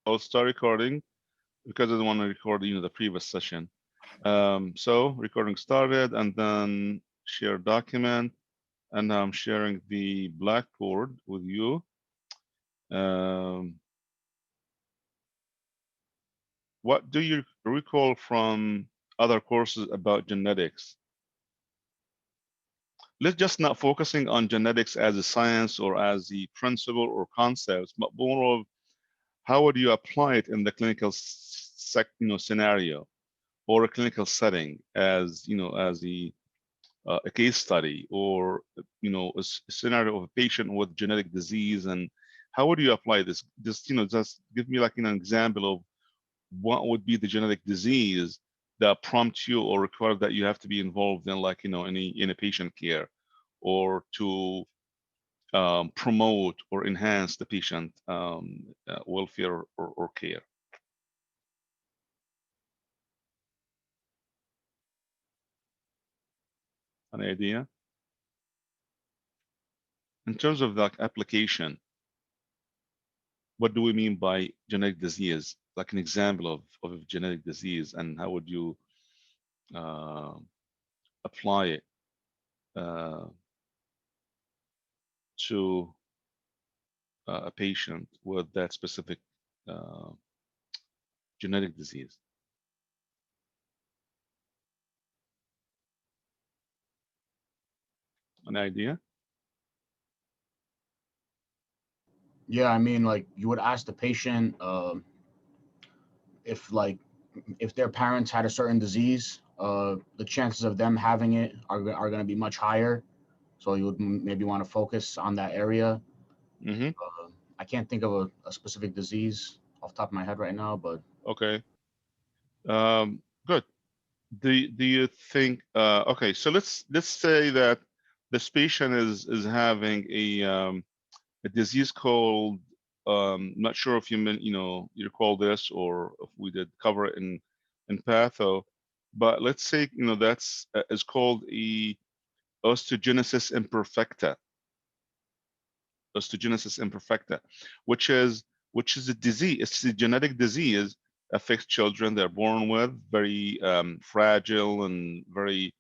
I'll start recording because I don't want to record, the previous session. So recording started, and then share document, and I'm sharing the Blackboard with you. What do you recall from other courses about genetics? Let's just not focusing on genetics as a science or as the principle or concepts, but more of how would you apply it in the clinical scenario or a clinical setting, as as a case study, or a scenario of a patient with genetic disease, and how would you apply this? Just give me like an example of what would be the genetic disease that prompt you or require that you have to be involved in, like in a patient care, or to promote or enhance the patient welfare or care. An idea in terms of like application? What do we mean by genetic disease? Like an example of a genetic disease, and how would you uh, apply it uh, to a patient with that specific uh, genetic disease? An idea? Yeah, I mean, like you would ask the patient if if their parents had a certain disease, the chances of them having it are going to be much higher. So you would maybe want to focus on that area. Mm-hmm. I can't think of a specific disease off the top of my head right now, but Okay. Good. Do you think? Okay, so let's say that this patient is having a disease called, not sure if you recall this, or if we did cover it in patho, but let's say that's is called a osteogenesis imperfecta. Osteogenesis imperfecta, which is a disease. It's a genetic disease, affects children. They're born with very fragile and very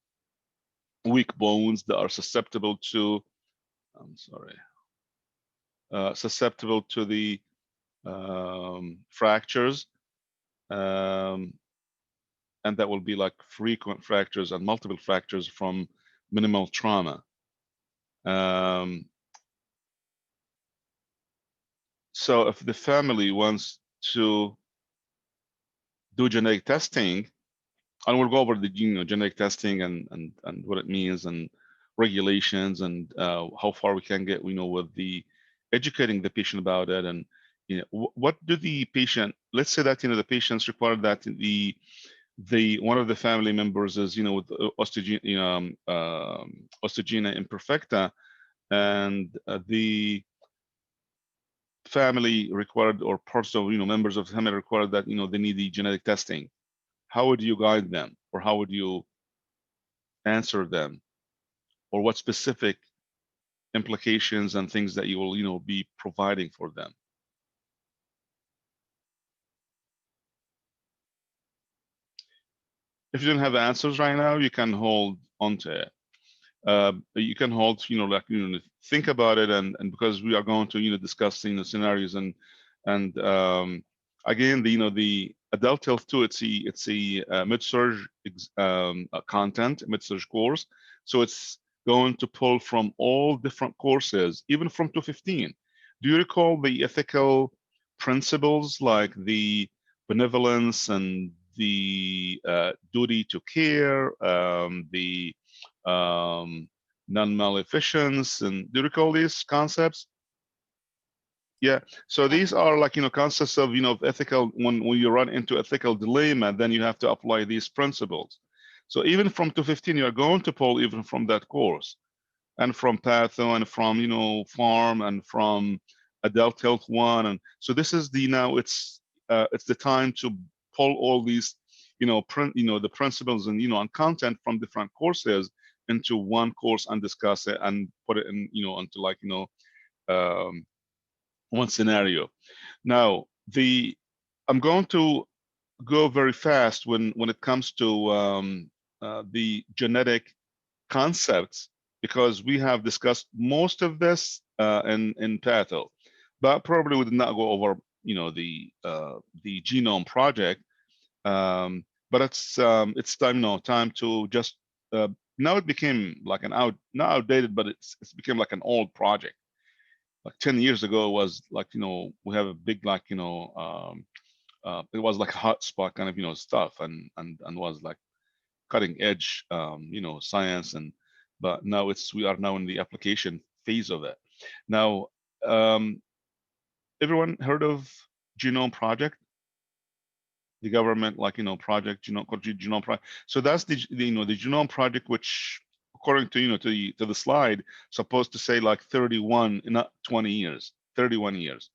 weak bones that are susceptible to. I'm sorry. Susceptible to the fractures, um, and that will be like frequent fractures and multiple fractures from minimal trauma. Um, so if the family wants to do genetic testing, and we'll go over the genetic testing and what it means, and regulations, and how far we can get, with the educating the patient about it. And what do the patient, let's say that the patients require that the one of the family members is with osteogenia imperfecta, and the family required, or parts of members of the family required that they need the genetic testing. How would you guide them, or how would you answer them, or what specific implications and things that you will be providing for them? If you don't have answers right now, you can hold onto it. You can hold, like think about it, and because we are going to discuss scenarios, and again, the adult health too, it's a mid-surg content, mid-surg course, so it's going to pull from all different courses, even from 215. Do you recall the ethical principles, like the benevolence and the duty to care, the non-maleficence, and do you recall these concepts? Yeah. So these are like concepts of of ethical. When you run into ethical dilemma, then you have to apply these principles. So even from 215, you are going to pull even from that course, and from patho, and from farm, and from adult health one. And so this is the now it's the time to pull all these the principles and and content from different courses into one course, and discuss it, and put it in into like um, one scenario. Now, the I'm going to go very fast when it comes to the genetic concepts, because we have discussed most of this in Patho, but probably we did not go over the genome project. But it's time time to just now it became like not outdated, but it's become like an old project. Like 10 years ago, it was like we have a big like it was like a hotspot kind of stuff, and was like cutting edge science. But now we are now in the application phase of it. Now, everyone heard of Genome Project? The government like project genome project. So that's the Genome Project, which according to to the slide, supposed to say like 31, not 20 years, 31 years.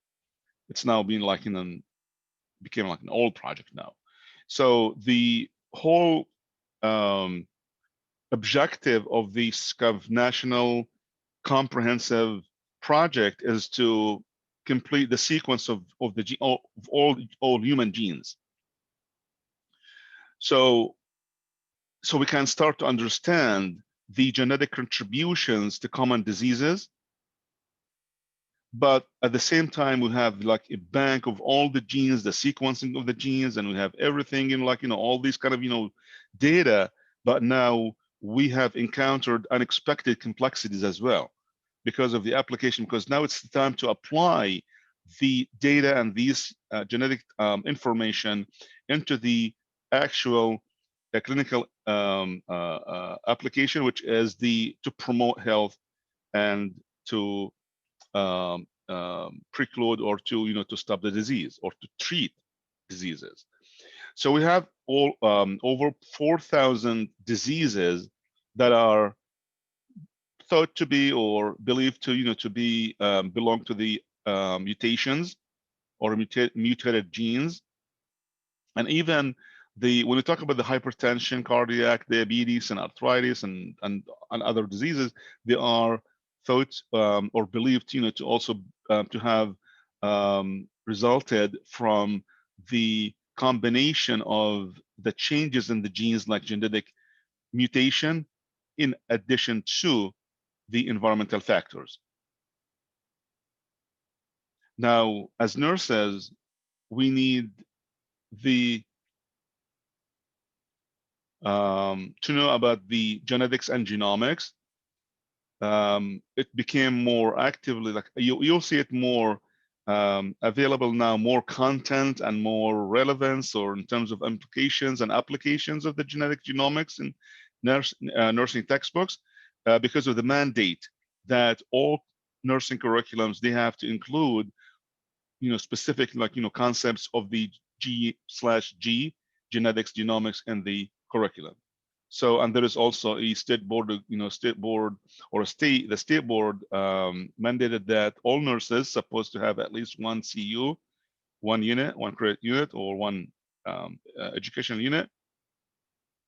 It's now been like became like an old project now. So the whole objective of this kind of national comprehensive project is to complete the sequence of all human genes. So we can start to understand the genetic contributions to common diseases, but at the same time we have like a bank of all the genes, the sequencing of the genes, and we have everything in like all these kind of data. But now we have encountered unexpected complexities as well because of the application, because now it's the time to apply the data and these genetic information into the actual clinical application, which is to promote health and to preclude or to stop the disease or to treat diseases. So we have over 4,000 diseases that are thought to be or believed to be belong to the mutations or mutated genes. And even when we talk about the hypertension, cardiac, diabetes, and arthritis, and other diseases, they are thought or believed to also to have resulted from the combination of the changes in the genes, like genetic mutation, in addition to the environmental factors. Now, as nurses, we need to know about the genetics and genomics. It became more actively, like you'll see it more available now, more content and more relevance, or in terms of implications and applications of the genetic genomics in nursing textbooks, because of the mandate that all nursing curriculums, they have to include specific like concepts of the G/G, genetics, genomics, in the curriculum. So, and there is also a state board, the state board mandated that all nurses supposed to have at least one CU, one unit, one credit unit, or one educational unit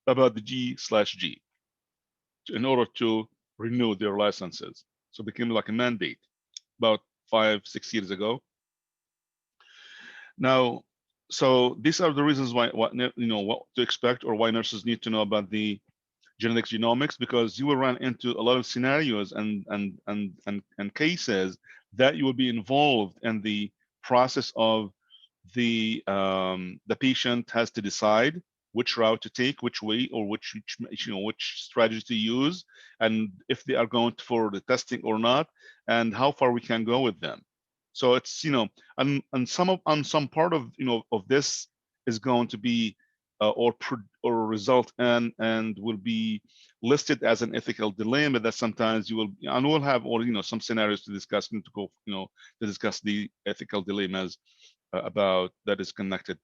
about the G/G in order to renew their licenses. So it became like a mandate about 5-6 years ago. Now, so these are the reasons why what to expect, or why nurses need to know about the genetics genomics, because you will run into a lot of scenarios and cases that you will be involved in the process of the patient has to decide which route to take, which way, or which strategy to use, and if they are going for the testing or not, and how far we can go with them. So it's and some part of of this is going to be or result in and will be listed as an ethical dilemma that sometimes you will, and we'll have or some scenarios to discuss and to go to discuss the ethical dilemmas about that is connected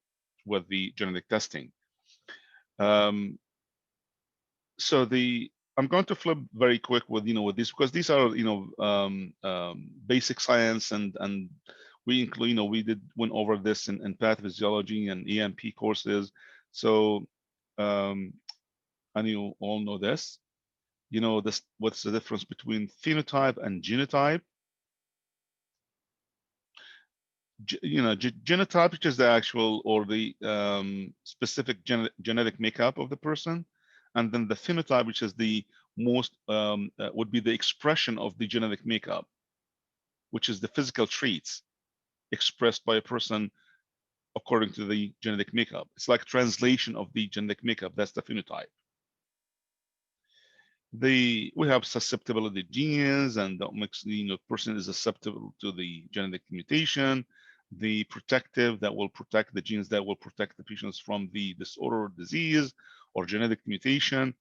with the genetic testing. So I'm going to flip very quick with with this, because these are basic science, and we include we went over this in pathophysiology and EMP courses. So and you all know this. What's the difference between phenotype and genotype? genotype, which is the actual or the specific genetic makeup of the person, and then the phenotype, which is the most would be the expression of the genetic makeup, which is the physical traits expressed by a person according to the genetic makeup. It's like translation of the genetic makeup. That's the phenotype. We have susceptibility genes, and that makes the person is susceptible to the genetic mutation. The protective, that will protect the genes that will protect the patients from the disorder or disease or genetic mutation,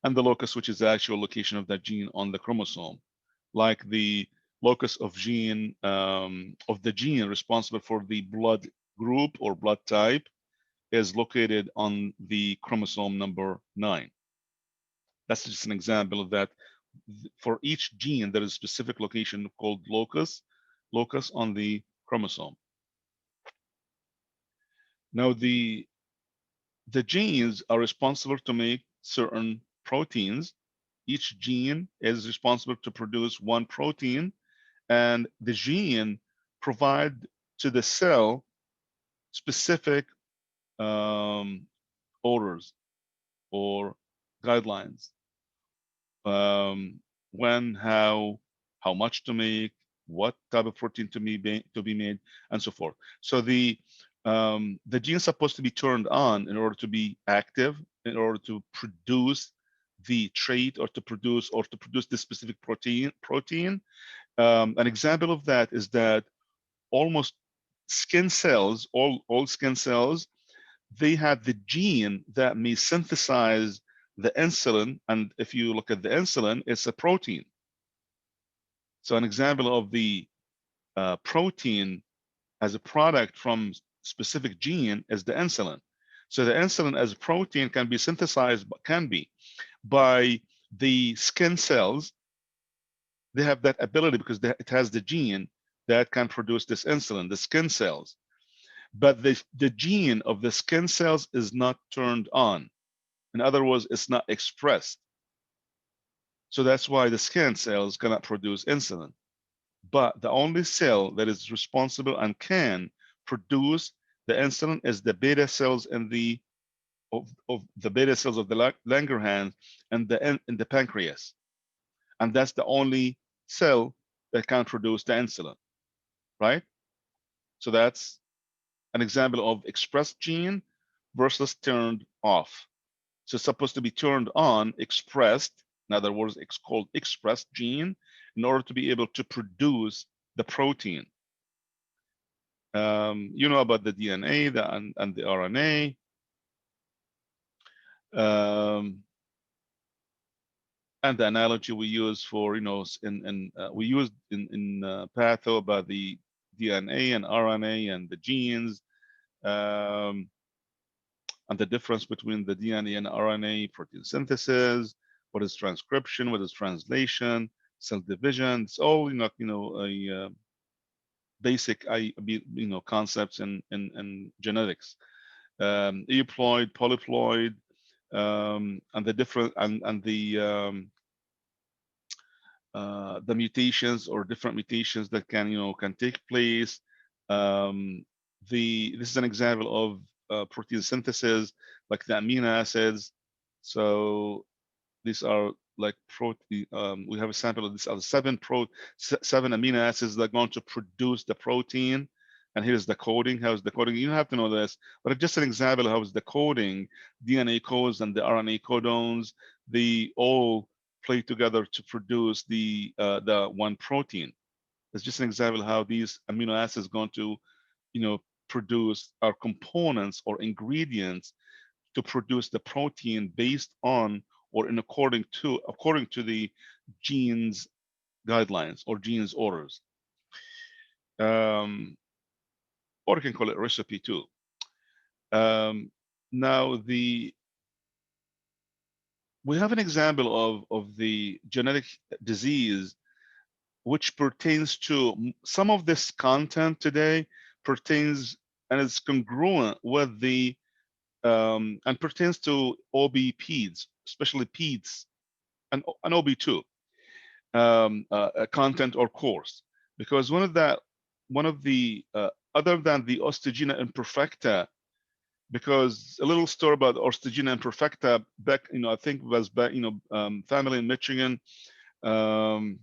and the locus, which is the actual location of that gene on the chromosome, like the locus of the gene responsible for the blood group or blood type is located on the chromosome number 9. That's just an example of that. For each gene, there is a specific location called locus on the chromosome. Now, the genes are responsible to make certain proteins. Each gene is responsible to produce one protein, and the gene provide to the cell specific orders or guidelines. When, how much to make, what type of protein to be made, and so forth. So the gene is supposed to be turned on in order to be active, in order to produce the trait or to produce this specific protein. An example of that is that almost skin cells, all skin cells, they have the gene that may synthesize the insulin. And if you look at the insulin, it's a protein. So an example of the protein as a product from specific gene is the insulin. So the insulin as a protein can be synthesized, by the skin cells. They have that ability because it has the gene that can produce this insulin, the skin cells. But the gene of the skin cells is not turned on. In other words, it's not expressed. So that's why the skin cells cannot produce insulin. But the only cell that is responsible and can produce the insulin is the beta cells in the beta cells of the Langerhans and in the pancreas. And that's the only cell that can produce the insulin, right? So that's an example of expressed gene versus turned off. So it's supposed to be turned on, expressed. In other words, it's called expressed gene in order to be able to produce the protein. You know about the DNA and the RNA. And the analogy we use for, we used in patho about the DNA and RNA and the genes, and the difference between the DNA and RNA, protein synthesis, what is transcription, what is translation, cell division. It's all basic concepts in genetics. Euploid, polyploid, and the different and the mutations or different mutations that can take place. This is an example of protein synthesis, like the amino acids. So these are like protein. We have a sample of these are seven amino acids that are going to produce the protein. And here's the coding. How's the coding? You don't have to know this, but it's just an example of how is the coding, DNA codes and the RNA codons. They all play together to produce the one protein. It's just an example of how these amino acids going to, produce our components or ingredients to produce the protein based on or according to the genes guidelines or genes orders. Or you can call it recipe too. Now we have an example of the genetic disease which pertains to some of this content today pertains and is congruent with the and pertains to OB-PEDS, especially PEDS and OB2 content or course, because one of that one of the other than the osteogenesis imperfecta, because a little story about osteogenesis imperfecta back, I think it was back, family in Michigan, um,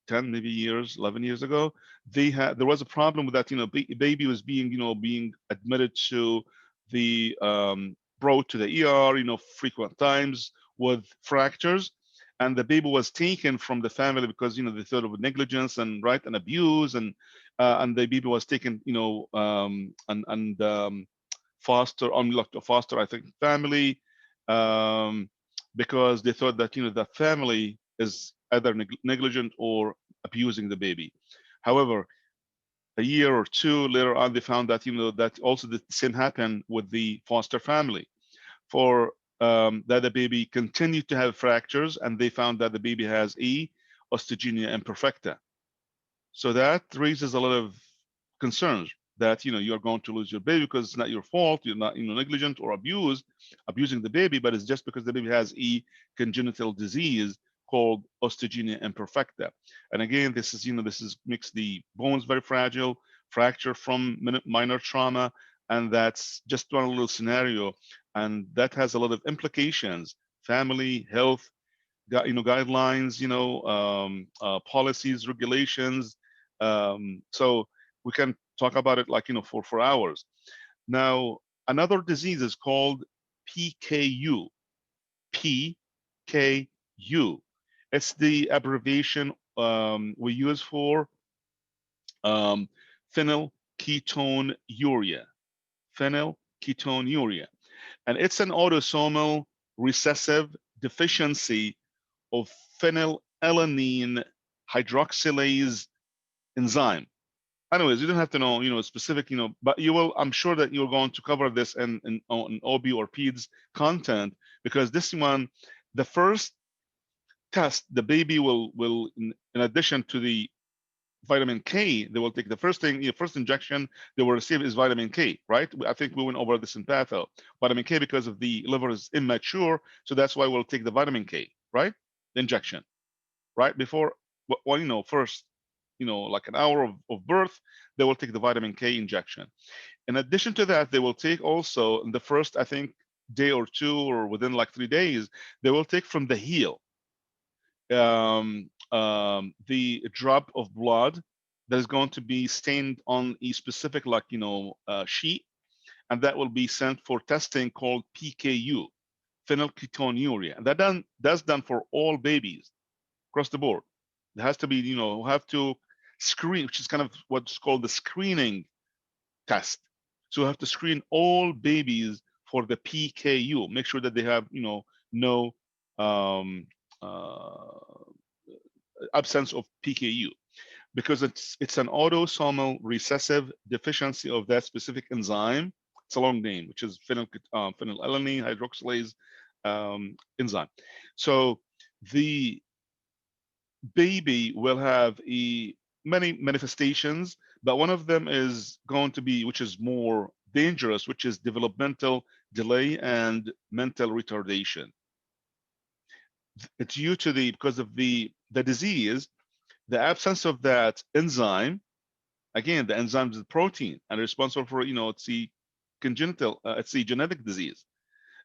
10 maybe years, 11 years ago, there was a problem with that, baby was being, being admitted to the, brought to the ER, frequent times with fractures. And the baby was taken from the family because, they thought of negligence and right and abuse, and the baby was taken, foster, unlocked to foster, I think, family, um, because they thought that, the family is either negligent or abusing the baby. However, a year or two later on, they found that, that also the same happened with the foster family. For that the baby continued to have fractures, and they found that the baby has osteogenesis imperfecta. So that raises a lot of concerns that you're going to lose your baby because it's not your fault. You're not negligent or abusing the baby, but it's just because the baby has a congenital disease called osteogenesis imperfecta. And again, this makes the bones very fragile, fracture from minor trauma, and that's just one little scenario, and that has a lot of implications: family, health, guidelines, policies, regulations. So we can talk about it like for hours. Now, another disease is called PKU. PKU. It's the abbreviation we use for um, phenylketonuria. Phenylketonuria, and it's an autosomal recessive deficiency of phenylalanine hydroxylase enzyme. Anyways, you don't have to know, specific, but you will. I'm sure that you're going to cover this in OB or PEDS content, because this one, the first test, the baby will in addition to the vitamin K, they will take the first thing, first injection they will receive is vitamin K, right? I think we went over this in patho. Vitamin K, because of the liver is immature, so that's why we'll take the vitamin K, right? The injection, right? Before, well, first, like an hour of birth, they will take the vitamin K injection. In addition to that, they will take also in the first, I think, day or two, or within like 3 days, they will take from the heel the drop of blood that is going to be stained on a specific, like, sheet, and that will be sent for testing called PKU, phenylketonuria. And that's done for all babies across the board. It has to be, have to screen, which is kind of what's called the screening test. So you have to screen all babies for the PKU, make sure that they have, no um, uh, absence of PKU, because it's an autosomal recessive deficiency of that specific enzyme. It's a long name, which is phenylalanine hydroxylase enzyme. So the baby will have many manifestations, but one of them is going to be, which is more dangerous, which is developmental delay and mental retardation. It's due to because of the disease, the absence of that enzyme. Again, the enzyme is a protein and responsible for, it's the congenital, it's the genetic disease,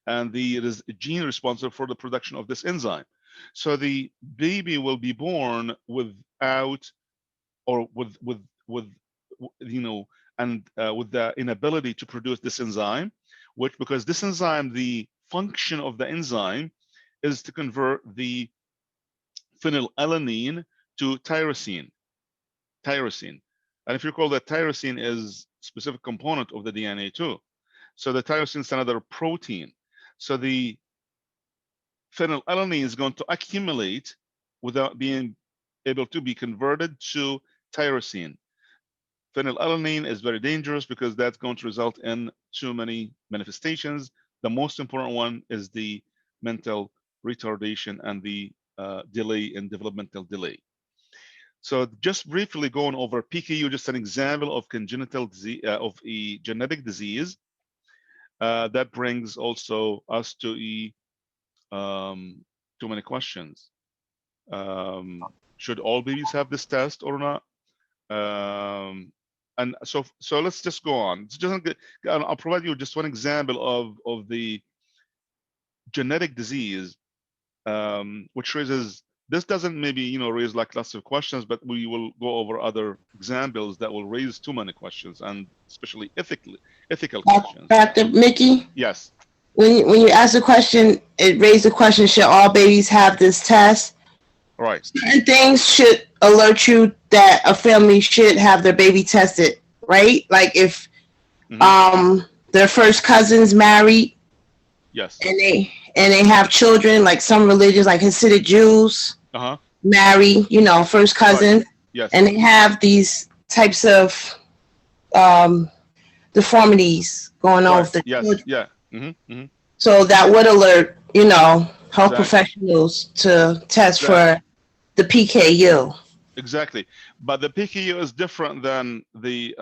and it is a gene responsible for the production of this enzyme. So the baby will be born without, or with and with the inability to produce this enzyme, which, because this enzyme, the function of the enzyme is to convert the phenylalanine to tyrosine. And if you recall, that tyrosine is specific component of the DNA too. So the tyrosine is another protein. So the phenylalanine is going to accumulate without being able to be converted to tyrosine. Phenylalanine is very dangerous because that's going to result in too many manifestations. The most important one is the mental retardation and the delay in developmental delay. So just briefly going over PKU, just an example of congenital disease, of a genetic disease that brings also us to too many questions. Should all babies have this test or not? And so let's just go on. I'll provide you just one example of the genetic disease, which raises, this doesn't maybe raise like lots of questions, but we will go over other examples that will raise too many questions, and especially ethical questions. Dr. Mickey, Yes. when you ask a question, it raised the question: should all babies have this test? Right. Certain things should alert you that a family should have their baby tested, right? Like if Hmm. their first cousins married Yes. and they have children, like some religions, like Hasidic Jews, Uh-huh. marry, first Right. cousin, Yes. and they have these types of um, deformities going on Right. with the Yes. children. Yeah. Hmm. Hmm. So that would alert, health Exactly. professionals to test Exactly. for the PKU. Exactly. But the PKU is different than the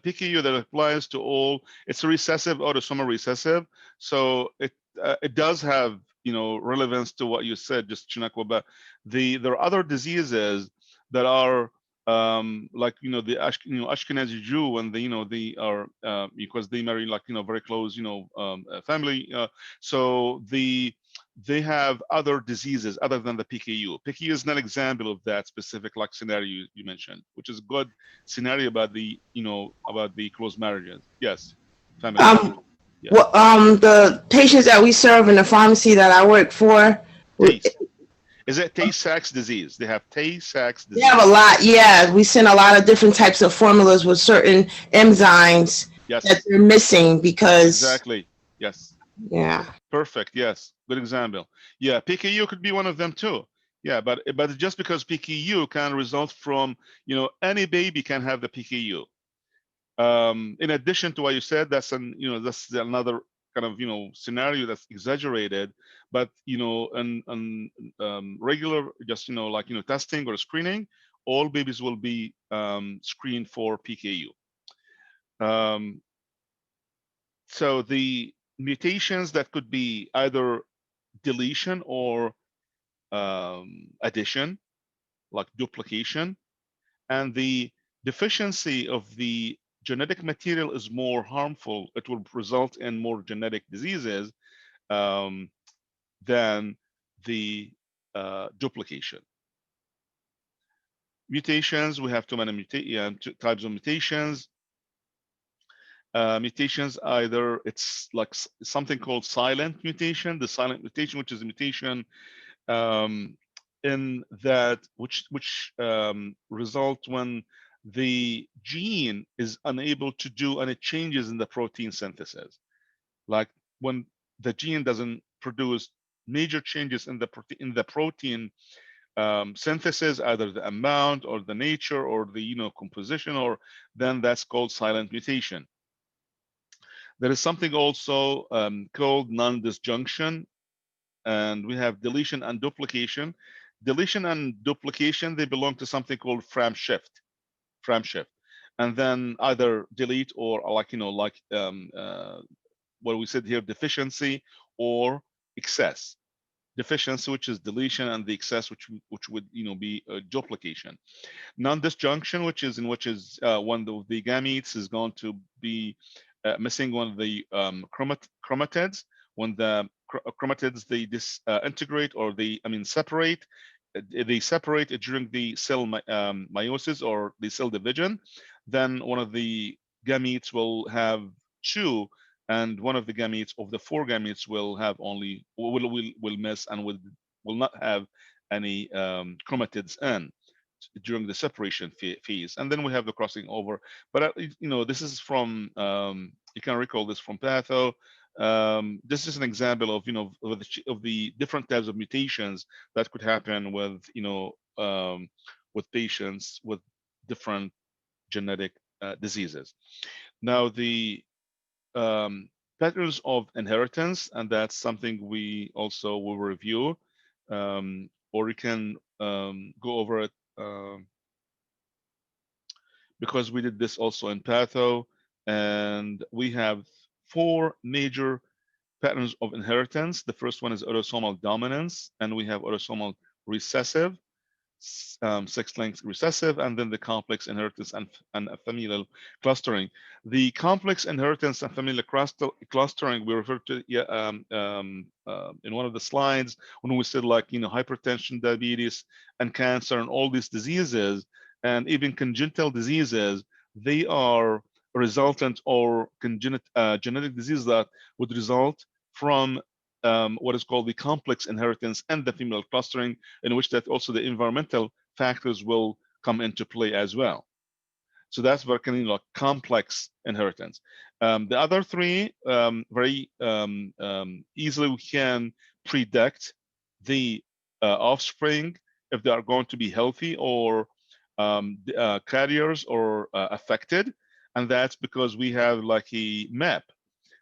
PKU that applies to all. It's a recessive, autosomal recessive. So it does have relevance to what you said, just Chinakwa. But there are other diseases that are like the Ashkenazi Jew, when they are because they marry like very close family. So they have other diseases other than the PKU. PKU is not an example of that specific like scenario you mentioned, which is a good scenario about the close marriages. Yes, family marriage. Um, Yeah, well, the patients that we serve in the pharmacy that I work for, Tay. Is it Tay-Sachs disease? They have Tay-Sachs we have a disease. lot. Yeah, we send a lot of different types of formulas with certain enzymes that Yes, they're missing because, exactly. Yes, yeah. perfect. Yes, good example. Yeah, PKU could be one of them too. Yeah, but just because PKU can result from any baby can have the PKU. In addition to what you said, that's another kind of scenario that's exaggerated, but and regular, just like testing or screening, all babies will be screened for PKU. Um, so the mutations that could be either deletion or addition, like duplication, and the deficiency of the genetic material is more harmful. It will result in more genetic diseases um, than the duplication. Mutations, we have too many types of mutations. Mutations, either it's like something called silent mutation, the silent mutation, which is a mutation um, in that which result when the gene is unable to do any changes in the protein synthesis, like when the gene doesn't produce major changes in the protein synthesis, either the amount or the nature or the composition, or then that's called silent mutation. There is something also called non-disjunction, and we have deletion and duplication. Deletion and duplication, they belong to something called frame shift, and then either delete or like what we said here, deficiency or excess. Deficiency, which is deletion, and the excess, which would be duplication. Non-disjunction, which is one of the gametes is going to be missing one of the chromatids. When the chromatids they disintegrate, or separate, they separate during the cell meiosis or the cell division, then one of the gametes will have two, and one of the gametes of the four gametes will have only will miss and will not have any chromatids in during the separation phase. And then we have the crossing over. But this is from you can recall this from patho. This is an example of of the different types of mutations that could happen with patients with different genetic diseases. Now the um, patterns of inheritance, and that's something we also will review, or we can go over it because we did this also in patho, and we have four major patterns of inheritance. The first one is autosomal dominance, and we have autosomal recessive. sex-linked recessive, and then the complex inheritance and familial clustering. The complex inheritance and familial clustering we referred to in one of the slides when we said, like, hypertension, diabetes, and cancer, and all these diseases, and even congenital diseases, they are resultant or genetic diseases that would result from what is called the complex inheritance and the familial clustering, in which that also the environmental factors will come into play as well. So that's very kind of like complex inheritance. The other three, very easily we can predict the offspring, if they are going to be healthy or carriers or affected. And that's because we have like a map.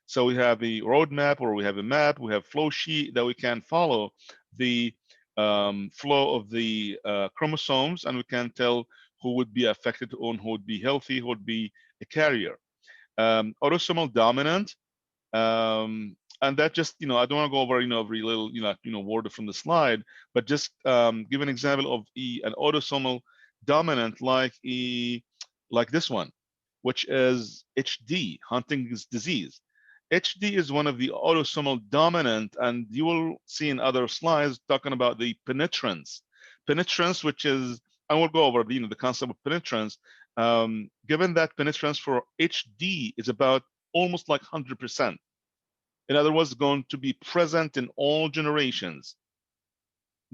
So we have a roadmap, or we have a map, we have flow sheet that we can follow the flow of the chromosomes, and we can tell who would be affected and who would be healthy, who would be a carrier. Autosomal dominant, and that just, I don't want to go over, every little, word from the slide, but just give an example of an autosomal dominant like this one, which is HD, Huntington's disease. HD is one of the autosomal dominant, and you will see in other slides talking about the penetrance. Penetrance, which is, and we'll go over the concept of penetrance. Given that penetrance for HD is about almost like 100%. In other words, going to be present in all generations.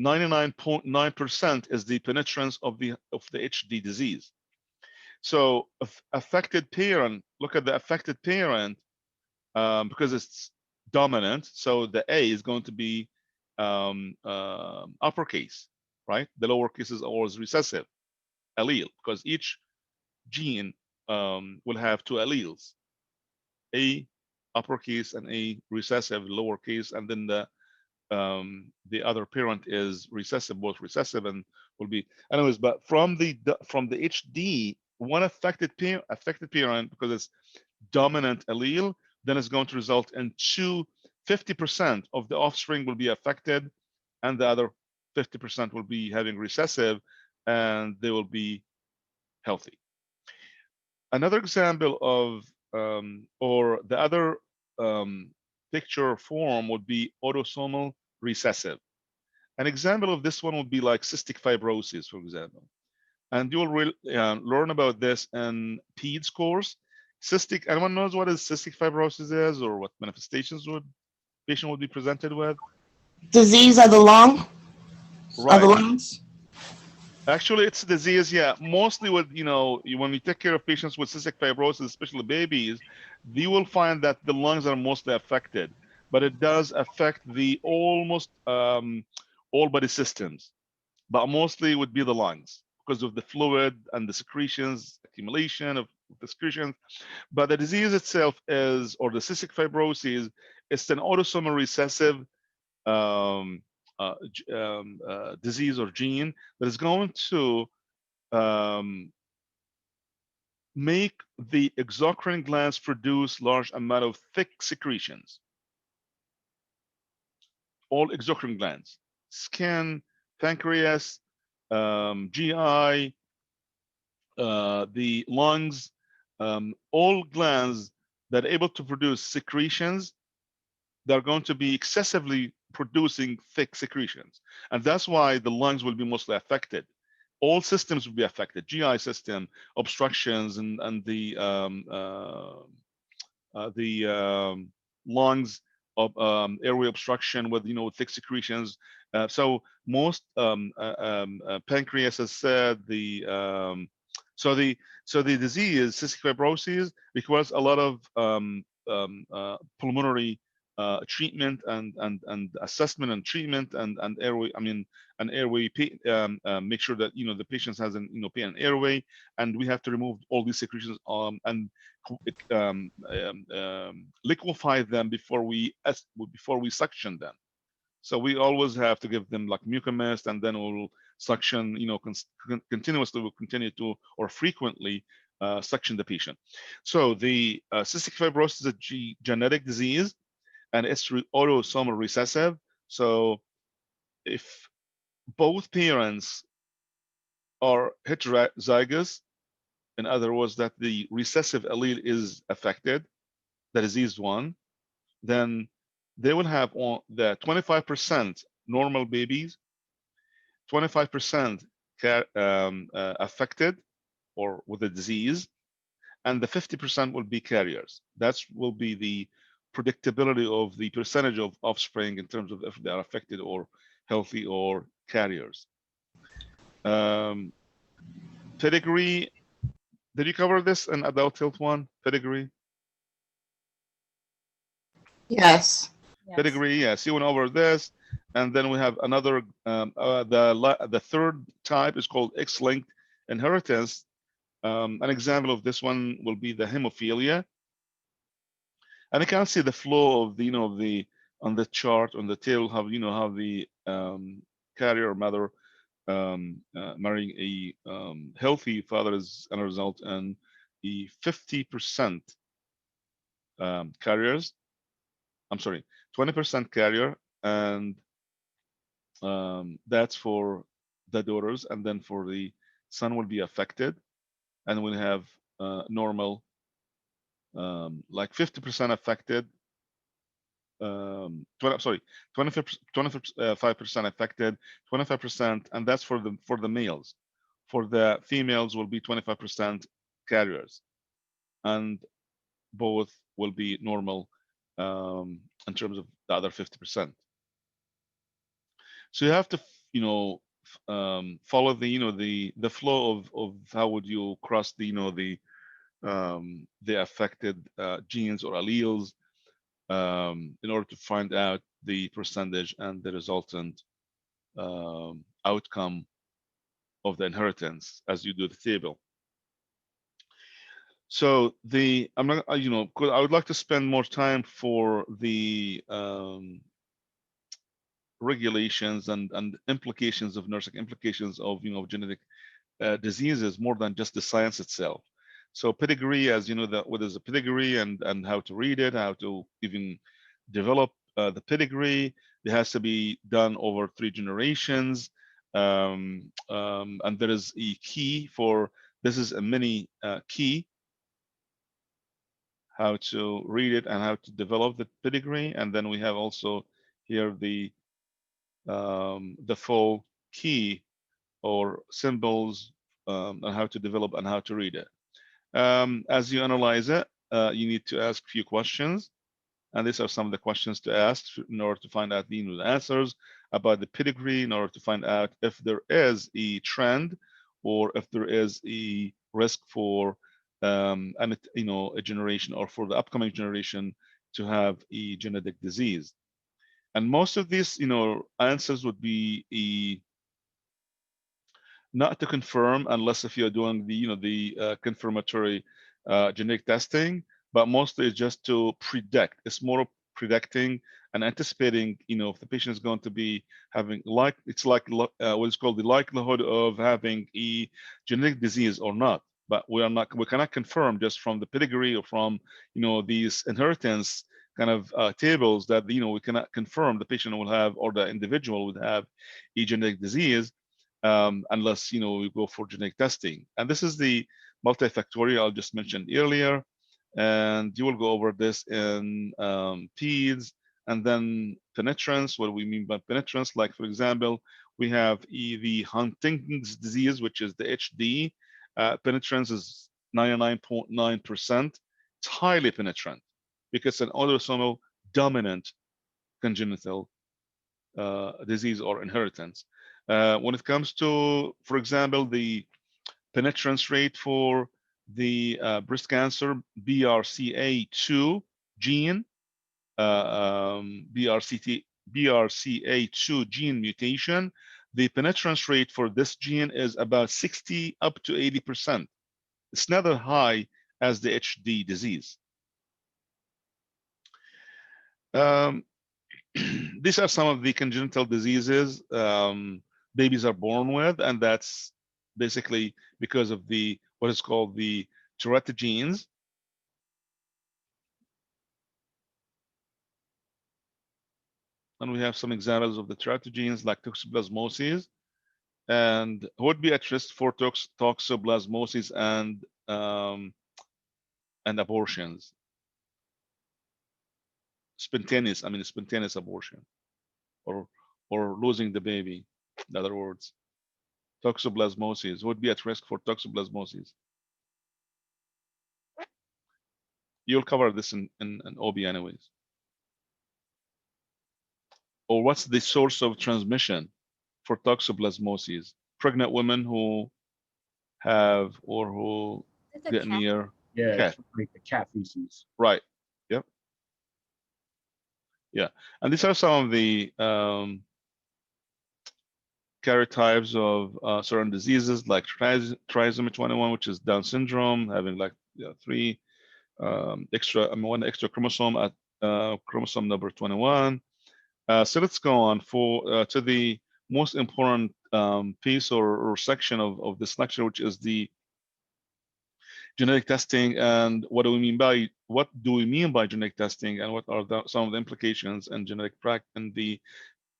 99.9% is the penetrance of the HD disease. So affected parent, look at the affected parent, because it's dominant. So the A is going to be uppercase, right? The lowercase is always recessive allele, because each gene will have two alleles, A uppercase and A recessive lowercase, and then the other parent is recessive, both recessive, and will be anyways. But from the HD, one affected parent, because it's dominant allele, then it's going to result in 50% of the offspring will be affected, and the other 50% will be having recessive, and they will be healthy. Another example of, or the other picture form would be autosomal recessive. An example of this one would be like cystic fibrosis, for example. And you will learn about this in PEDS course. Cystic, anyone knows what is cystic fibrosis is, or what manifestations patient would be presented with? Disease of the lung? Right. Of the lungs? Actually, it's a disease, yeah. Mostly with, when we take care of patients with cystic fibrosis, especially babies, you will find that the lungs are mostly affected, but it does affect the almost all body systems, but mostly would be the lungs because of the fluid and the secretions, accumulation of the secretions. But the disease itself is, or the cystic fibrosis, it's an autosomal recessive disease or gene that is going to make the exocrine glands produce large amount of thick secretions. All exocrine glands, skin, pancreas, GI, the lungs, all glands that are able to produce secretions, they're going to be excessively producing thick secretions. And that's why the lungs will be mostly affected. All systems will be affected, GI system, obstructions, and the lungs of airway obstruction with, thick secretions. So most pancreas, as said, so the disease, cystic fibrosis, requires a lot of pulmonary treatment and assessment and treatment and airway. An airway. Make sure that the patient has an airway, and we have to remove all these secretions and liquefy them before we suction them. So we always have to give them like mucomist, and then we'll suction, continuously. We'll continue to, or frequently, suction the patient. So the cystic fibrosis is a genetic disease, and it's autosomal recessive. So if both parents are heterozygous, in other words, that the recessive allele is affected, the diseased one, then they will have on the 25% normal babies, 25% affected or with the disease, and the 50% will be carriers. That will be the predictability of the percentage of offspring in terms of if they are affected or healthy or carriers. Pedigree, did you cover this in adult health one? Pedigree? Yes. Pedigree, yes, you went over this. And then we have another, the third type is called X-linked inheritance. An example of this one will be the hemophilia. And you can see the flow of the, on the chart, on the table, how, how the carrier mother marrying a healthy father is going to result in the 50% carriers. I'm sorry, 20% carrier, and that's for the daughters, and then for the son will be affected, and we'll have normal, like 50% affected, 25% affected, 25%, and that's for the males. For the females will be 25% carriers, and both will be normal in terms of the other 50%. So you have to, follow the flow of how would you cross the affected genes or alleles in order to find out the percentage and the resultant outcome of the inheritance as you do the table. So I'm not, I would like to spend more time for the regulations and implications of nursing, implications of genetic diseases more than just the science itself. So pedigree, as you know, that what is a pedigree and how to read it, how to even develop the pedigree. It has to be done over 3 generations, and there is a key for this is a mini key how to read it and how to develop the pedigree, and then we have also here the full key or symbols on how to develop and how to read it. As you analyze it, you need to ask a few questions. And these are some of the questions to ask in order to find out the answers about the pedigree, in order to find out if there is a trend or if there is a risk for a generation or for the upcoming generation to have a genetic disease. And most of these, answers would be not to confirm unless if you're doing the confirmatory genetic testing, but mostly it's just to predict. It's more predicting and anticipating, if the patient is going to be having what is called the likelihood of having a genetic disease or not. But we cannot confirm just from the pedigree or from these inheritance kind of tables that we cannot confirm the patient will have or the individual would have a genetic disease unless we go for genetic testing. And this is the multifactorial I just mentioned earlier, and you will go over this in PEDS. And then penetrance, what do we mean by penetrance? Like, for example, we have the Huntington's disease, which is the HD. Penetrance is 99.9%. It's highly penetrant because it's an autosomal dominant congenital disease or inheritance. When it comes to, for example, the penetrance rate for the breast cancer BRCA2 gene, BRCA2 gene mutation, the penetrance rate for this gene is about 60 up to 80%. It's not as high as the HD disease. These are some of the congenital diseases babies are born with, and that's basically because of what is called the Tourette genes. And we have some examples of the Tourette genes, like toxoplasmosis. and would be at risk for toxoplasmosis and abortions. Spontaneous, I mean spontaneous abortion, or losing the baby. In other words, toxoplasmosis would be at risk for toxoplasmosis. You'll cover this in OB anyways. Or what's the source of transmission for toxoplasmosis? Pregnant women who have or who It's a get cat. near Yeah, cat. it's like the cat feces. Right. Yep. Yeah. And these are some of the karyotypes of certain diseases like trisomy 21, which is Down syndrome, having like three extra, one extra chromosome at chromosome number 21. So let's go on to the most important piece or section of this lecture, which is the genetic testing, and what do we mean by genetic testing, and what are some of the implications in genetic practice and the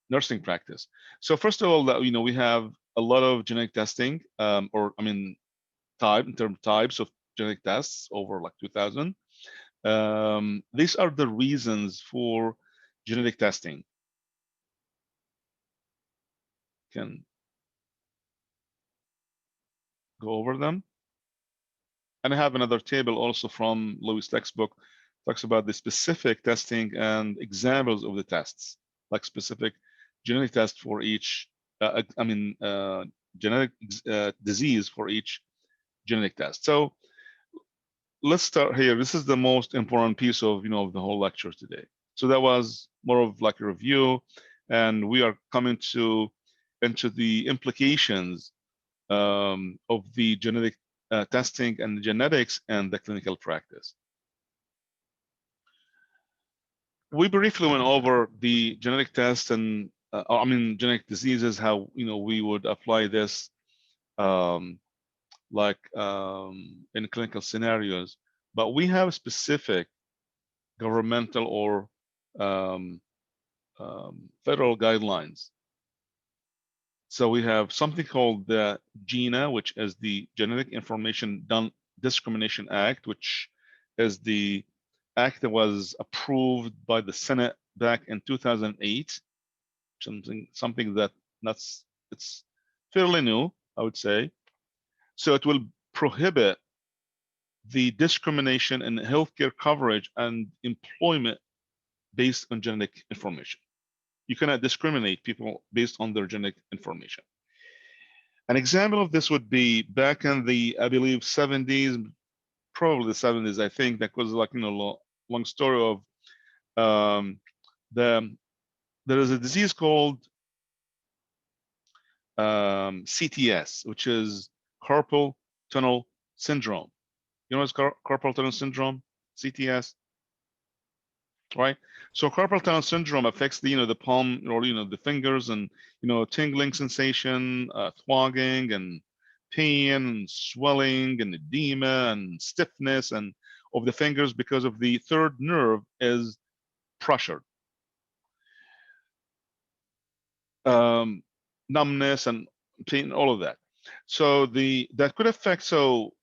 nursing practice. So first of all, we have a lot of genetic testing, or I mean, types of genetic tests, over like 2,000. These are the reasons for genetic testing. Can go over them. And I have another table also from Louis' textbook, talks about the specific testing and examples of the tests, like specific genetic test for each, genetic disease for each genetic test. So let's start here. This is the most important piece of, of the whole lecture today. So that was more of like a review, and we are coming into the implications of the genetic testing and the genetics and the clinical practice. We briefly went over the genetic tests and genetic diseases, how we would apply this in clinical scenarios, but we have specific governmental or federal guidelines. So we have something called the GINA, which is the Genetic Information Discrimination Act, which is the act that was approved by the Senate back in 2008. Something it's fairly new, I would say. So it will prohibit the discrimination in healthcare coverage and employment based on genetic information. You cannot discriminate people based on their genetic information. An example of this would be back in the, I believe, 70s, probably the 70s, I think, that was like, long story of there is a disease called CTS, which is carpal tunnel syndrome. You know what's carpal tunnel syndrome? CTS, right? So carpal tunnel syndrome affects the palm, or the fingers, and tingling sensation, throbbing, and pain, and swelling, and edema, and stiffness, and of the fingers because of the third nerve is pressured. Numbness and pain, all of that. So that could affect. So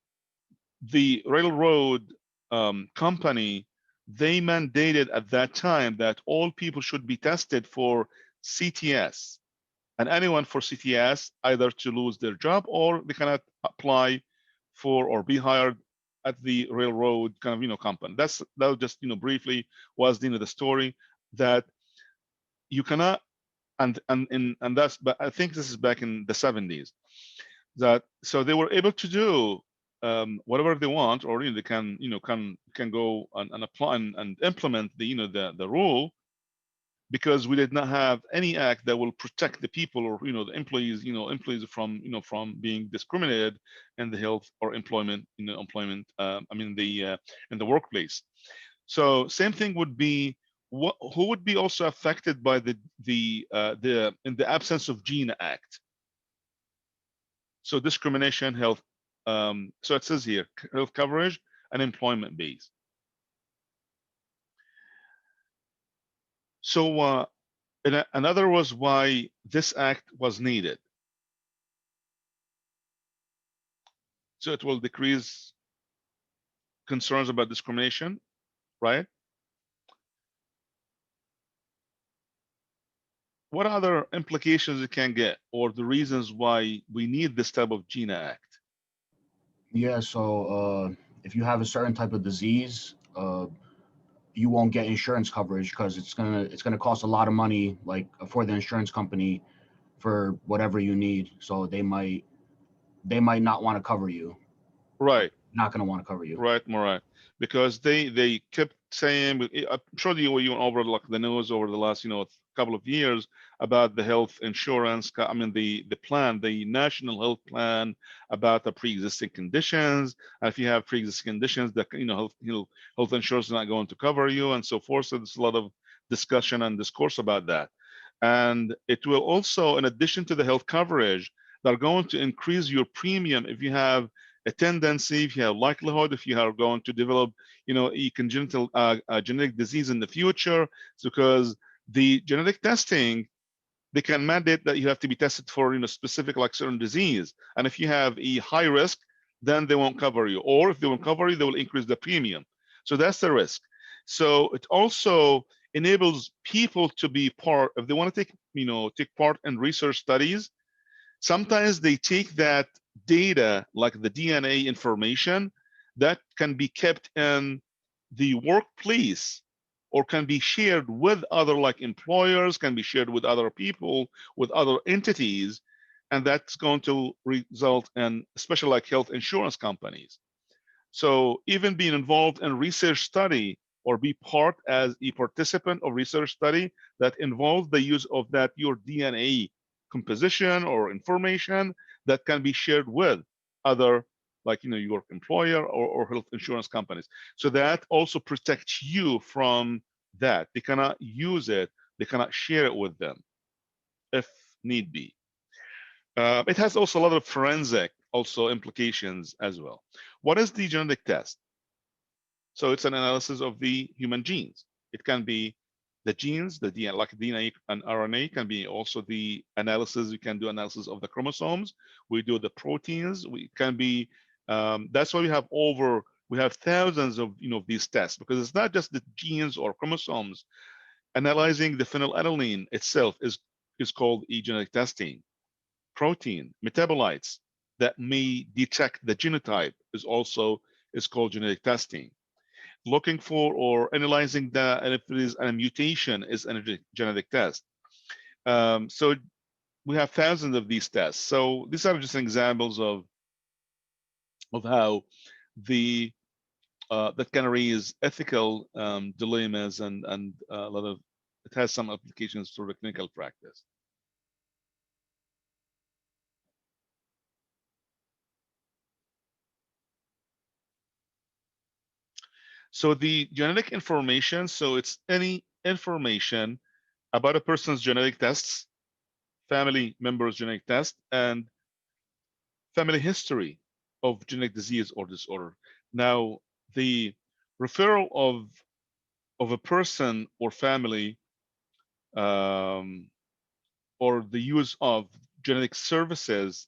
the railroad company, they mandated at that time that all people should be tested for CTS, and anyone for CTS either to lose their job or they cannot apply for or be hired at the railroad company. That just briefly was the story, that you cannot, and that's, but I think this is back in the 70s, that so they were able to do whatever they want, or they can go and apply and implement the rule, because we did not have any act that will protect the people, or the employees from being discriminated in the health or employment in the workplace. So same thing would be who would be also affected by the in the absence of GINA Act. So discrimination, health. So it says here, health coverage and employment base. So another was why this act was needed. So it will decrease concerns about discrimination, right? What other implications it can get, or the reasons why we need this type of GINA Act? Yeah, so if you have a certain type of disease, you won't get insurance coverage because it's gonna cost a lot of money, like for the insurance company, for whatever you need. So they might not want to cover you. Right. Not gonna want to cover you. Right, Murat, because they kept saying, I'm sure you went over like the news over the last couple of years about the health insurance. I mean the plan, the national health plan about the pre-existing conditions. And if you have pre-existing conditions, that health insurance is not going to cover you, and so forth. So there's a lot of discussion and discourse about that, and it will also, in addition to the health coverage, they're going to increase your premium if you have a tendency, if you have likelihood, if you are going to develop, a congenital genetic disease in the future. It's because the genetic testing, they can mandate that you have to be tested for, specific like certain disease. And if you have a high risk, then they won't cover you. Or if they won't cover you, they will increase the premium. So that's the risk. So it also enables people to be part, if they want to take part in research studies. Sometimes they take that data, like the DNA information, that can be kept in the workplace or can be shared with other like employers, can be shared with other people, with other entities, and that's going to result in especially like health insurance companies. So even being involved in research study or be part as a participant of research study that involves the use of that your DNA composition or information that can be shared with other, like your employer or health insurance companies. So that also protects you from that. They cannot use it, they cannot share it with them if need be. It has also a lot of forensic also implications as well. What is the genetic test? So it's an analysis of the human genes. It can be the genes, the DNA, like DNA and RNA, can be also the analysis. We can do analysis of the chromosomes. We do the proteins. We can be. That's why we have thousands of these tests, because it's not just the genes or chromosomes. Analyzing the phenylalanine itself is called genetic testing. Protein metabolites that may detect the genotype is called genetic testing. Looking for or analyzing and if there is a mutation is a genetic test. So we have thousands of these tests. So these are just examples of how the that can raise ethical dilemmas, and a lot of it has some applications to the clinical practice. So the genetic information, so it's any information about a person's genetic tests, family members' genetic test, and family history of genetic disease or disorder. Now, the referral of a person or family, or the use of genetic services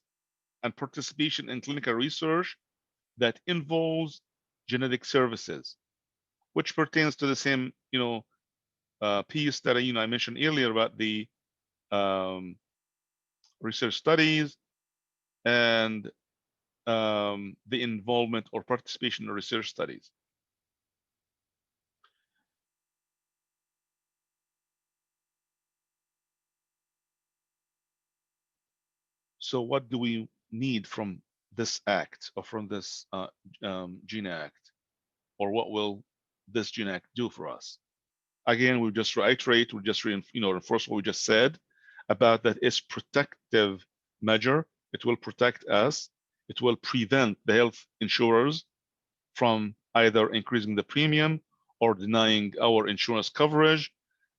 and participation in clinical research that involves genetic services, which pertains to the same piece that I mentioned earlier about the research studies and the involvement or participation in research studies. So what do we need from this act or from this GINA Act, or what will this GINA Act do for us? Again, we just reiterate, we just reinforce what we just said about that it's protective measure. It will protect us. It will prevent the health insurers from either increasing the premium or denying our insurance coverage,